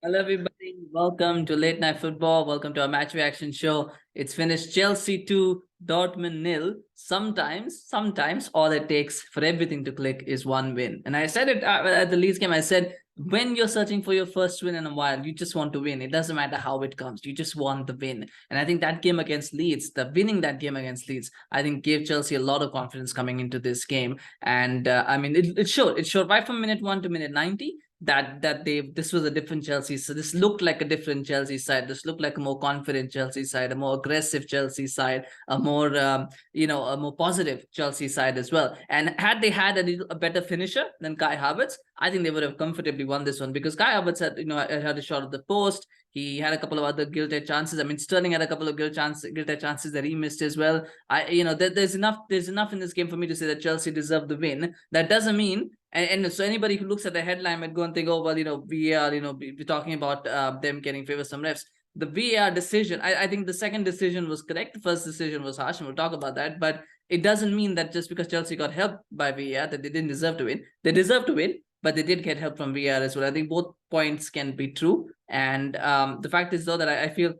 Hello, everybody. Welcome to Late Night Football. Welcome to our match reaction show. It's finished Chelsea 2, Dortmund nil. Sometimes all it takes for everything to click is one win. And I said it at the Leeds game. I said, when you're searching for your first win in a while, you just want to win. It doesn't matter how it comes. You just want the win. And I think that game against Leeds, winning that game against Leeds, I think gave Chelsea a lot of confidence coming into this game. And I mean, it showed. It showed right from minute 1 to minute 90 this was a different Chelsea. So this looked like a different Chelsea side. This looked like a more confident Chelsea side, a more aggressive Chelsea side, a more a more positive Chelsea side as well. And had they had a better finisher than Kai Havertz, I think they would have comfortably won this one, because Kai Havertz had a shot at the post. He had a couple of other guilty chances. I mean, Sterling had a couple of guilty chances that he missed as well. There's enough in this game for me to say that Chelsea deserved the win. That doesn't mean, and so anybody who looks at the headline might go and think, oh, well, VAR, we're talking about them getting favor some refs. The VAR decision, I think the second decision was correct. The first decision was harsh, and we'll talk about that. But it doesn't mean that just because Chelsea got helped by VAR that they didn't deserve to win. They deserve to win, but they did get help from VAR as well. I think both points can be true. And the fact is, though, that I feel,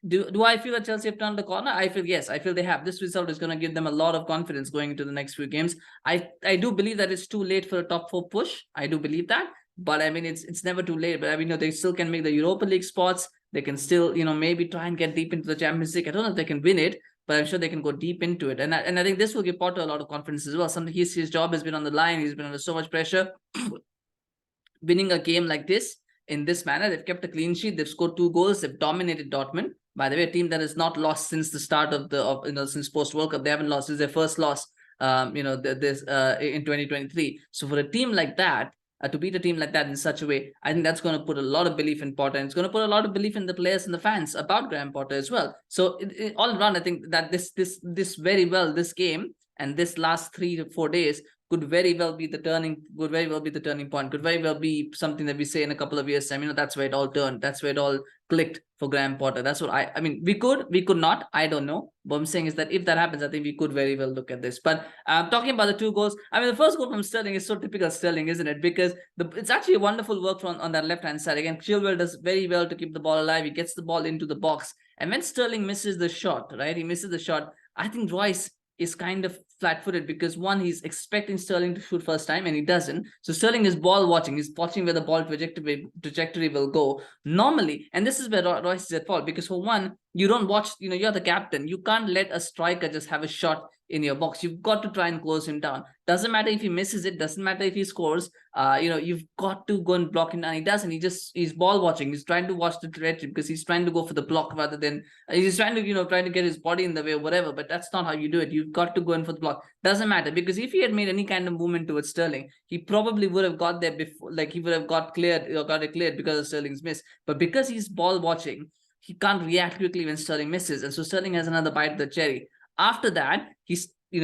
do I feel that Chelsea have turned the corner? I feel yes. I feel they have. This result is going to give them a lot of confidence going into the next few games. I do believe that it's too late for a top 4 push. I do believe that. But I mean, it's never too late. But I mean, they still can make the Europa League spots. They can still, maybe try and get deep into the Champions League. I don't know if they can win it, but I'm sure they can go deep into it. And I think this will give Potter a lot of confidence as well. His job has been on the line. He's been under so much pressure. Winning a game like this, in this manner, they've kept a clean sheet. They've scored 2 goals. They've dominated Dortmund. By the way, a team that has not lost since the start since post World Cup. They haven't lost. This is their first loss. In 2023. So for a team like that, to beat a team like that in such a way, I think that's going to put a lot of belief in Potter, and it's going to put a lot of belief in the players and the fans about Graham Potter as well. So all around, I think that this game and this last 3 to 4 days could very well be the turning point, could very well be something that we say in a couple of years time, that's where it all turned, that's where it all clicked for Graham Potter. That's what I mean, we could not, I don't know. What I'm saying is that if that happens, I think we could very well look at this. But talking about the 2 goals, I mean, the first goal from Sterling is so typical Sterling, isn't it? Because it's actually a wonderful work on that left-hand side. Again, Chilwell does very well to keep the ball alive. He gets the ball into the box. And when Sterling misses the shot, right? He misses the shot. I think Reus is kind of flat-footed, because one, he's expecting Sterling to shoot first time and he doesn't. So Sterling is ball watching. He's watching where the ball trajectory will go normally. And this is where Reus is at fault, because for one, you don't watch, you're the captain. You can't let a striker just have a shot in your box. You've got to try and close him down. Doesn't matter if he misses it, doesn't matter if he scores. You've got to go and block him down. He doesn't. He's ball watching. He's trying to watch the trajectory, because he's trying to go for the block rather than he's trying to get his body in the way or whatever. But that's not how you do it. You've got to go in for the block. Doesn't matter, because if he had made any kind of movement towards Sterling, he probably would have got there before. Like, he would have got it cleared because of Sterling's miss. But because he's ball watching, he can't react quickly when Sterling misses, and so Sterling has another bite of the cherry. After that, he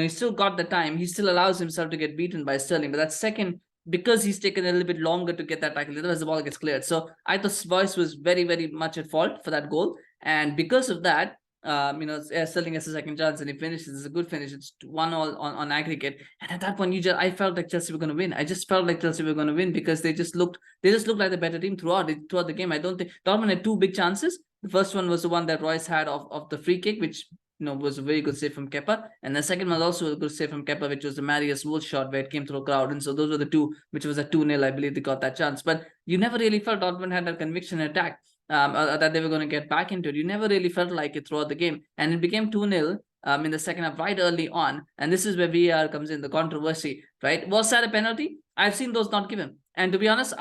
still got the time. He still allows himself to get beaten by Sterling, but that second, because he's taken a little bit longer to get that tackle, otherwise the ball gets cleared. So I thought Reus was very, very much at fault for that goal, and because of that, Sterling has a second chance and he finishes. It's a good finish. It's 1-1 on aggregate. And at that point, I felt like Chelsea were going to win. I just felt like Chelsea were going to win, because they just looked like the better team throughout the game. I don't think Dortmund had 2 big chances. The first one was the one that Reus had of the free kick, which was a very good save from Kepa. And the second one was also a good save from Kepa, which was the Marius Wolf shot where it came through a crowd. And so those were the 2, which was a 2-0. I believe they got that chance. But you never really felt Dortmund had that conviction attack. That they were going to get back into it. You never really felt like it throughout the game. And it became 2-0 in the second half, right early on. And this is where VAR comes in, the controversy, right? Was that a penalty? I've seen those not given. And to be honest,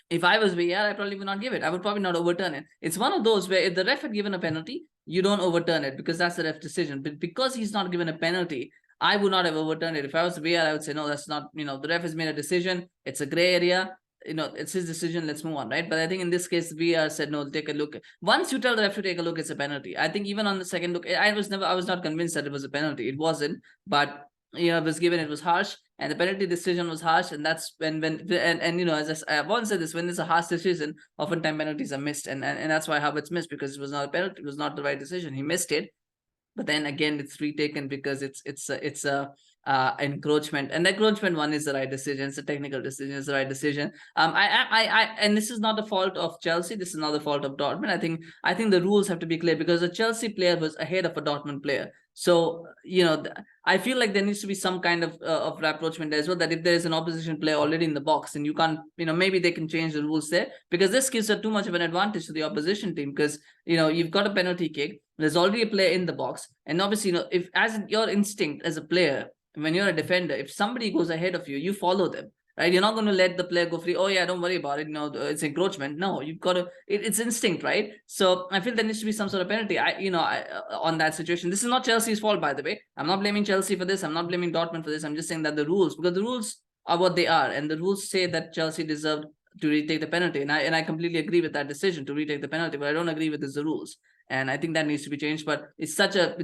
if I was VAR, I probably would not give it. I would probably not overturn it. It's one of those where if the ref had given a penalty, you don't overturn it, because that's the ref decision. But because he's not given a penalty, I would not have overturned it. If I was VAR, I would say, no, that's not, the ref has made a decision. It's a gray area. It's his decision. Let's move on, right? But I think in this case, VAR said, no, take a look. Once you tell the ref to take a look, it's a penalty. I think even on the second look, I was not convinced that it was a penalty. It wasn't, but it was given. It was harsh, and the penalty decision was harsh. And that's as I've once said this, when it's a harsh decision, oftentimes penalties are missed, and that's why Havertz missed, because it was not a penalty. It was not the right decision. He missed it. But then again, it's retaken because it's a encroachment, and the encroachment one is the right decision. It's a technical decision. It's the right decision. And this is not the fault of Chelsea. This is not the fault of Dortmund. I think the rules have to be clear, because a Chelsea player was ahead of a Dortmund player. So, I feel like there needs to be some kind of rapprochement as well, that if there is an opposition player already in the box, and you can't, maybe they can change the rules there, because this gives too much of an advantage to the opposition team, because, you've got a penalty kick, there's already a player in the box, and obviously, if as your instinct as a player, when you're a defender, if somebody goes ahead of you, you follow them. Right, you're not going to let the player go free. Oh yeah, don't worry about it. No, it's encroachment. No, you've got to. It's instinct, right? So I feel there needs to be some sort of penalty. On that situation, this is not Chelsea's fault, by the way. I'm not blaming Chelsea for this. I'm not blaming Dortmund for this. I'm just saying that the rules, because the rules are what they are, and the rules say that Chelsea deserved to retake the penalty, and I completely agree with that decision to retake the penalty. But I don't agree with the rules. And I think that needs to be changed. But it's such a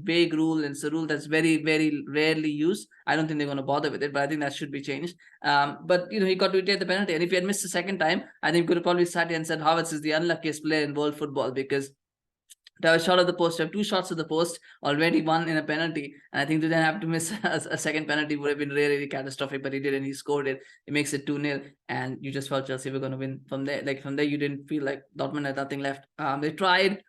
vague rule, and it's a rule that's very, very rarely used. I don't think they're going to bother with it, but I think that should be changed. But he got to retake the penalty, and if he had missed the second time, I think we could have probably sat here and said Havertz is the unluckiest player in world football, because to have a shot at the post, to have 2 shots at the post, already one in a penalty, and I think to then have to miss a second penalty would have been really, really catastrophic. But he did, and he scored it. It makes it 2-0, and you just felt Chelsea were going to win from there. Like from there, you didn't feel like Dortmund had nothing left. They tried.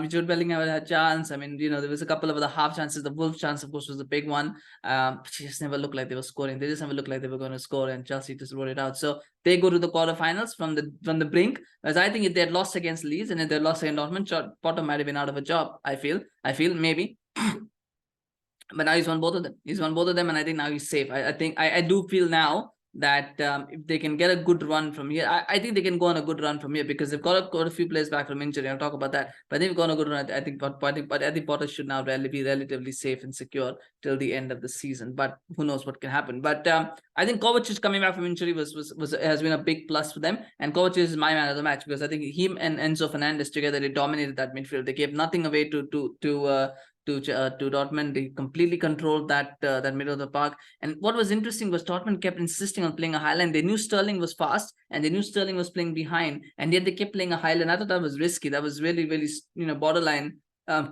Jude Bellingham had a chance. I mean, there was a couple of other half chances. The Wolves chance, of course, was the big one. But it just never looked like they were scoring. They just never looked like they were going to score, and Chelsea just wrote it out. So they go to the quarterfinals from the brink. Whereas I think if they had lost against Leeds and if they had lost against Dortmund, Potter might have been out of a job. I feel maybe. But now he's won both of them. And I think now he's safe. I do feel now that if they can get a good run from here, I think they can go on a good run from here, because they've got a few players back from injury. I'll talk about that. But they've got a good run. I think Potter should now be relatively safe and secure till the end of the season. But who knows what can happen. But I think Kovacic coming back from injury has been a big plus for them. And Kovacic is my man of the match, because I think him and Enzo Fernandez together, they dominated that midfield. They gave nothing away to Dortmund. They completely controlled that middle of the park. And what was interesting was Dortmund kept insisting on playing a high line. They knew Sterling was fast, and they knew Sterling was playing behind, and yet they kept playing a high line. I thought that was risky. That was really, really borderline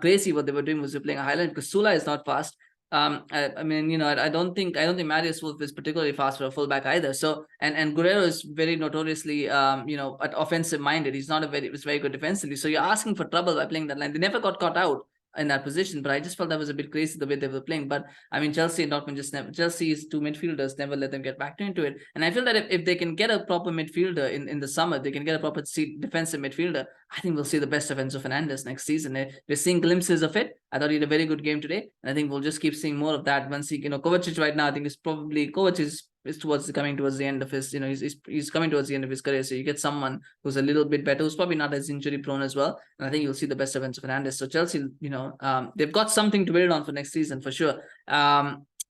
crazy. What they were doing was playing a high line, because Sule is not fast. I don't think Marius Wolf is particularly fast for a fullback either. So and Guerreiro is very notoriously offensive minded. He's very good defensively. So you're asking for trouble by playing that line. They never got caught out in that position, but I just felt that was a bit crazy the way they were playing. But I mean, Chelsea and Dortmund Chelsea's 2 midfielders never let them get back into it. And I feel that if they can get a proper midfielder in the summer, they can get a proper defensive midfielder, I think we'll see the best of Enzo Fernandez next season. We're seeing glimpses of it. I thought he had a very good game today, and I think we'll just keep seeing more of that once Kovacic right now, I think Kovacic is coming towards the end of his, he's coming towards the end of his career. So you get someone who's a little bit better, who's probably not as injury prone as well. And I think you'll see the best of Enzo Fernandez. So Chelsea, they've got something to build on for next season for sure.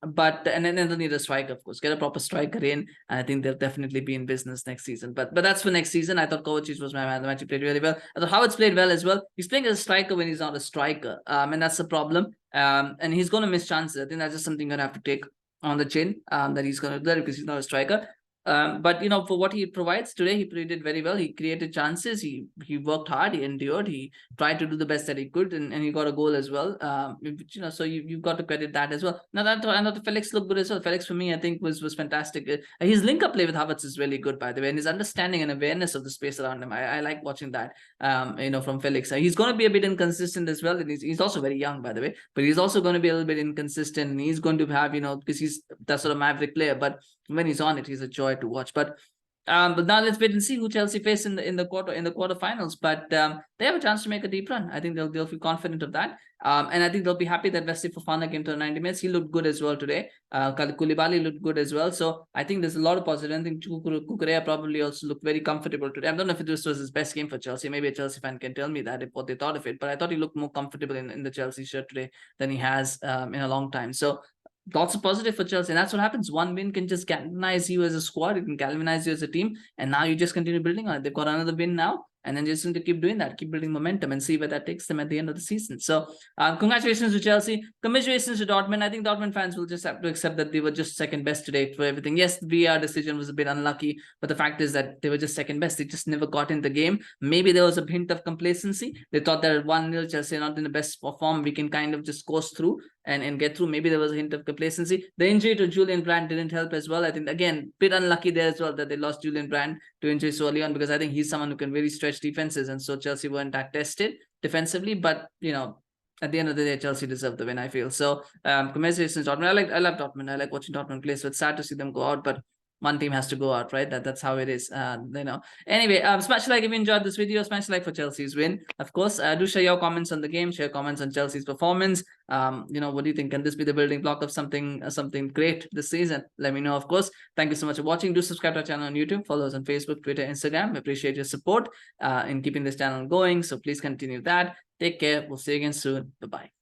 But then they'll need a striker, of course. Get a proper striker in, and I think they'll definitely be in business next season. But that's for next season. I thought Kovacic was my man of the match. He played really well. I thought Havertz played well as well. He's playing as a striker when he's not a striker, and that's the problem. And he's going to miss chances. I think that's just something you're going to have to take on the chin, that he's going to do that, because he's not a striker. But for what he provides today, he did very well. He created chances. He worked hard. He endured. He tried to do the best that he could, and he got a goal as well. So you've got to credit that as well. Now that I thought Felix looked good as well. Felix for me, I think was fantastic. His link-up play with Havertz is really good, by the way, and his understanding and awareness of the space around him. I like watching that. From Felix. He's going to be a bit inconsistent as well. And he's also very young, by the way, but he's also going to be a little bit inconsistent. And he's going to have because he's that sort of maverick player, but when he's on it, he's a joy to watch. But now let's wait and see who Chelsea face in the quarterfinals. But they have a chance to make a deep run. I think they'll feel confident of that. And I think they'll be happy that Wesley Fofana came to the 90 minutes. He looked good as well today. Koulibaly looked good as well. So I think there's a lot of positive. I think Cucurella probably also looked very comfortable today. I don't know if this was his best game for Chelsea. Maybe a Chelsea fan can tell me that, what they thought of it. But I thought he looked more comfortable in the Chelsea shirt today than he has in a long time. So lots of positive for Chelsea, and that's what happens. One win can just galvanize you as a squad. It can galvanize you as a team, and now you just continue building on it. They've got another win now, and then just going to keep doing that, keep building momentum, and see where that takes them at the end of the season. So, congratulations to Chelsea. Commiserations to Dortmund. I think Dortmund fans will just have to accept that they were just second best today for everything. Yes, the VAR decision was a bit unlucky, but the fact is that they were just second best. They just never got in the game. Maybe there was a hint of complacency. They thought that at 1-0, Chelsea are not in the best form. We can kind of just coast through. and get through. Maybe there was a hint of complacency. The injury to Julian Brandt didn't help as well. I think, again, bit unlucky there as well that they lost Julian Brandt to injury so early on, because I think he's someone who can really stretch defenses, and so Chelsea weren't that tested defensively. But, you know, at the end of the day, Chelsea deserved the win, I feel. So, congratulations, Dortmund. I love Dortmund. I like watching Dortmund play, so it's sad to see them go out, but one team has to go out, right? That's how it is. You know. Anyway, smash like if you enjoyed this video. Smash like for Chelsea's win. Of course, do share your comments on the game. Share comments on Chelsea's performance. You know, what do you think? Can this be the building block of something great this season? Let me know. Of course. Thank you so much for watching. Do subscribe to our channel on YouTube. Follow us on Facebook, Twitter, Instagram. We appreciate your support in keeping this channel going. So please continue that. Take care. We'll see you again soon. Bye bye.